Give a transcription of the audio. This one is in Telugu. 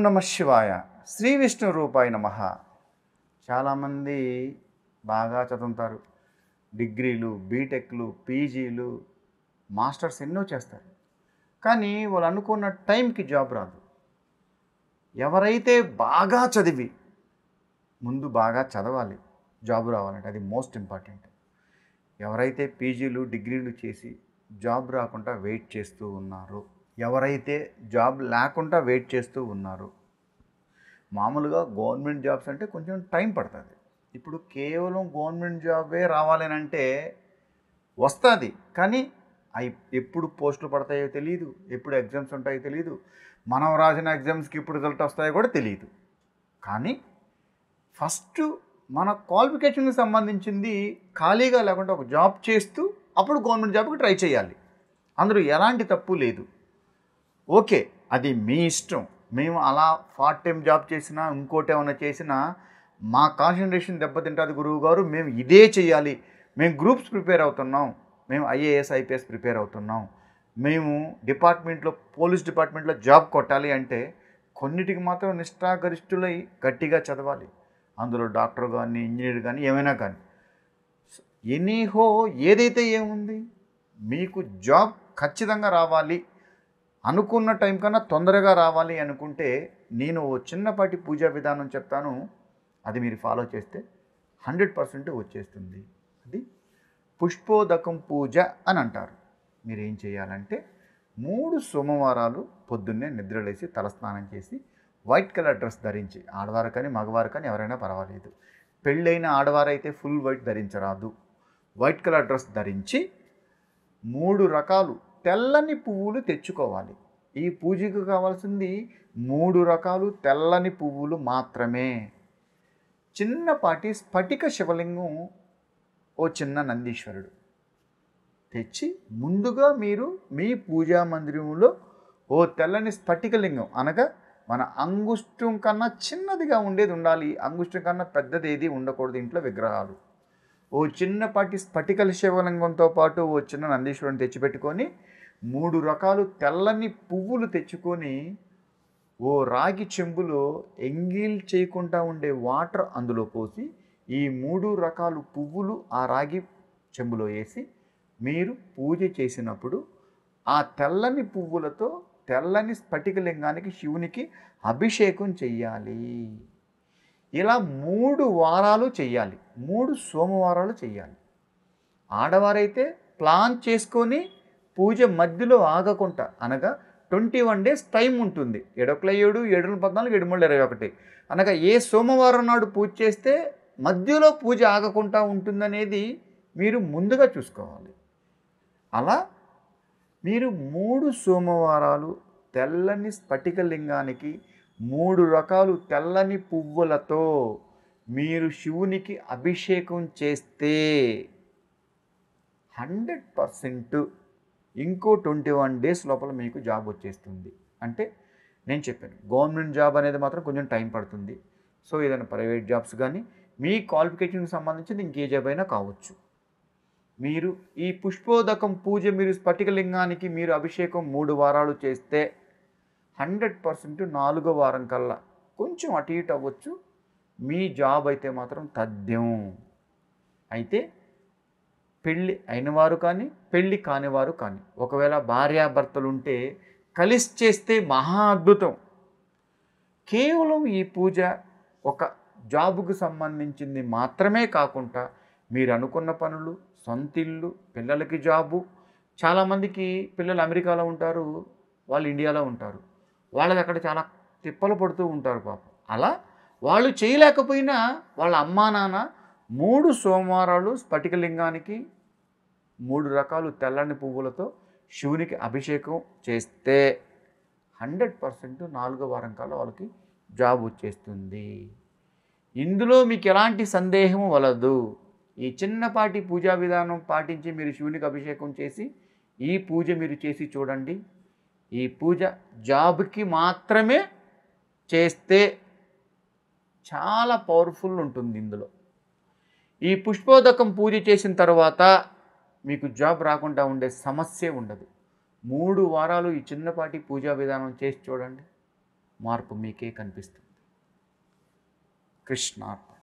నమ శివాయ. శ్రీ విష్ణు రూపాయ నమః. చాలామంది బాగా చదువుతారు, డిగ్రీలు, బీటెక్లు, పీజీలు, మాస్టర్స్ ఎన్నో చేస్తారు. కానీ వాళ్ళు అనుకున్న టైంకి జాబ్ రాదు. ఎవరైతే బాగా చదివి, ముందు బాగా చదవాలి జాబ్ రావాలంటే, అది మోస్ట్ ఇంపార్టెంట్. ఎవరైతే పీజీలు, డిగ్రీలు చేసి జాబ్ రాకుండా వెయిట్ చేస్తూ ఉన్నారో, ఎవరైతే జాబ్ లేకుండా వెయిట్ చేస్తూ ఉన్నారో, మామూలుగా గవర్నమెంట్ జాబ్స్ అంటే కొంచెం టైం పడుతుంది. ఇప్పుడు కేవలం గవర్నమెంట్ జాబే రావాలనంటే వస్తుంది, కానీ అవి ఎప్పుడు పోస్టులు పడతాయో తెలియదు, ఎప్పుడు ఎగ్జామ్స్ ఉంటాయో తెలియదు, మనం రాసిన ఎగ్జామ్స్కి ఇప్పుడు రిజల్ట్ వస్తాయో కూడా తెలియదు. కానీ ఫస్ట్ మన క్వాలిఫికేషన్కి సంబంధించింది ఖాళీగా లేకుండా ఒక జాబ్ చేస్తూ అప్పుడు గవర్నమెంట్ జాబ్కి ట్రై చేయాలి. అందులో ఎలాంటి తప్పు లేదు. ఓకే, అది మీ ఇష్టం. మేము అలా పార్ట్ టైం జాబ్ చేసినా, ఇంకోటి ఏమైనా చేసినా మా కాన్సన్ట్రేషన్ దెబ్బతింటుంది గురువు గారు, మేము ఇదే చేయాలి, మేము గ్రూప్స్ ప్రిపేర్ అవుతున్నాం, మేము ఐఏఎస్ ఐపీఎస్ ప్రిపేర్ అవుతున్నాం, మేము డిపార్ట్మెంట్లో పోలీస్ డిపార్ట్మెంట్లో జాబ్ కొట్టాలి అంటే కొన్నిటికి మాత్రం నిష్ఠాగరిష్ఠులై గట్టిగా చదవాలి. అందులో డాక్టర్ కానీ, ఇంజనీర్ కానీ, ఏమైనా కానీ ఎనీహో ఏదైతే ఏముంది, మీకు జాబ్ ఖచ్చితంగా రావాలి, అనుకున్న టైం కన్నా తొందరగా రావాలి అనుకుంటే నేను ఓ చిన్నపాటి పూజా విధానం చెప్తాను. అది మీరు ఫాలో చేస్తే 100% వచ్చేస్తుంది. అది పుష్పోదకం పూజ అని అంటారు. మీరు ఏం చేయాలంటే 3 సోమవారాలు పొద్దున్నే నిద్రలేసి తలస్నానం చేసి వైట్ కలర్ డ్రెస్ ధరించి, ఆడవారు కానీ మగవారు కానీ ఎవరైనా పర్వాలేదు, పెళ్ళైన ఆడవారైతే ఫుల్ వైట్ ధరించరాదు, వైట్ కలర్ డ్రెస్ ధరించి 3 రకాలు తెల్లని పువ్వులు తెచ్చుకోవాలి. ఈ పూజకు కావాల్సింది 3 రకాలు తెల్లని పువ్వులు మాత్రమే. చిన్నపాటి స్ఫటిక శివలింగం, ఓ చిన్న నందీశ్వరుడు తెచ్చి ముందుగా మీరు మీ పూజా మందిరంలో ఓ తెల్లని స్ఫటికలింగం, అనగా మన అంగుష్టం కన్నా చిన్నదిగా ఉండేది ఉండాలి, అంగుష్టం కన్నా పెద్దది ఏది ఉండకూడదు ఇంట్లో విగ్రహాలు. ఓ చిన్నపాటి స్ఫటికల శివలింగంతో పాటు ఓ చిన్న నందీశ్వరుని తెచ్చిపెట్టుకొని 3 రకాలు తెల్లని పువ్వులు తెచ్చుకొని ఓ రాగి చెంబులో ఎంగిల్ చేయకుండా ఉండే వాటర్ అందులో పోసి ఈ 3 రకాలు పువ్వులు ఆ రాగి చెంబులో వేసి మీరు పూజ చేసినప్పుడు ఆ తెల్లని పువ్వులతో తెల్లని స్ఫటికలింగానికి శివునికి అభిషేకం చెయ్యాలి. ఇలా 3 వారాలు చెయ్యాలి, 3 సోమవారాలు చెయ్యాలి. ఆడవారైతే ప్లాన్ చేసుకొని పూజ మధ్యలో ఆగకుండా, అనగా 21 డేస్ టైం ఉంటుంది. 7 7 14 7 21 అనగా ఏ సోమవారం నాడు పూజ చేస్తే మధ్యలో పూజ ఆగకుండా ఉంటుందనేది మీరు ముందుగా చూసుకోవాలి. అలా మీరు 3 సోమవారాలు తెల్లని స్ఫటికలింగానికి 3 రకాలు తెల్లని పువ్వులతో మీరు శివునికి అభిషేకం చేస్తే 100% ఇంకో 21 డేస్ లోపల మీకు జాబ్ వచ్చేస్తుంది. అంటే నేను చెప్పాను, గవర్నమెంట్ జాబ్ అనేది మాత్రం కొంచెం టైం పడుతుంది. సో ఏదైనా ప్రైవేట్ జాబ్స్ కానీ మీ క్వాలిఫికేషన్కి సంబంధించింది ఇంకే జాబ్ అయినా కావచ్చు. మీరు ఈ పుష్పోదకం పూజ, మీరు స్ఫటికలింగానికి మీరు అభిషేకం 3 వారాలు చేస్తే 100% 4వ వారం కల్లా కొంచెం అటు ఇటు అవ్వచ్చు, మీ జాబ్ అయితే మాత్రం తథ్యం. అయితే పెళ్ళి అయినవారు కానీ పెళ్ళి కానివారు కానీ, ఒకవేళ భార్యాభర్తలు ఉంటే కలిసి చేస్తే మహా అద్భుతం. కేవలం ఈ పూజ ఒక జాబుకు సంబంధించింది మాత్రమే కాకుండా మీరు అనుకున్న పనులు, సొంతిల్లు, పిల్లలకి జాబు, చాలామందికి పిల్లలు అమెరికాలో ఉంటారు, వాళ్ళు ఇండియాలో ఉంటారు, వాళ్ళకి అక్కడ చాలా తిప్పలు పడుతూ ఉంటారు పాపం. అలా వాళ్ళు చేయలేకపోయినా వాళ్ళ అమ్మా నాన్న 3 సోమవారాలు స్ఫటికలింగానికి 3 రకాలు తెల్లని పువ్వులతో శివునికి అభిషేకం చేస్తే 100% 4వ వారం కల్లా వాళ్ళకి జాబ్ వచ్చేస్తుంది. ఇందులో మీకు ఎలాంటి సందేహం వలదు. ఈ చిన్నపాటి పూజా విధానం పాటించి మీరు శివునికి అభిషేకం చేసి ఈ పూజ మీరు చేసి చూడండి. ఈ పూజ జాబ్కి మాత్రమే చేస్తే చాలా పవర్ఫుల్ ఉంటుంది. ఇందులో ఈ పుష్పోదకం పూజ చేసిన తర్వాత మీకు జాబ్ రాకుండా ఉండే సమస్య ఉండదు. 3 వారాలు ఈ చిన్నపాటి పూజా విధానం చేసి చూడండి. మార్పు మీకే కనిపిస్తుంది. కృష్ణార్పణ.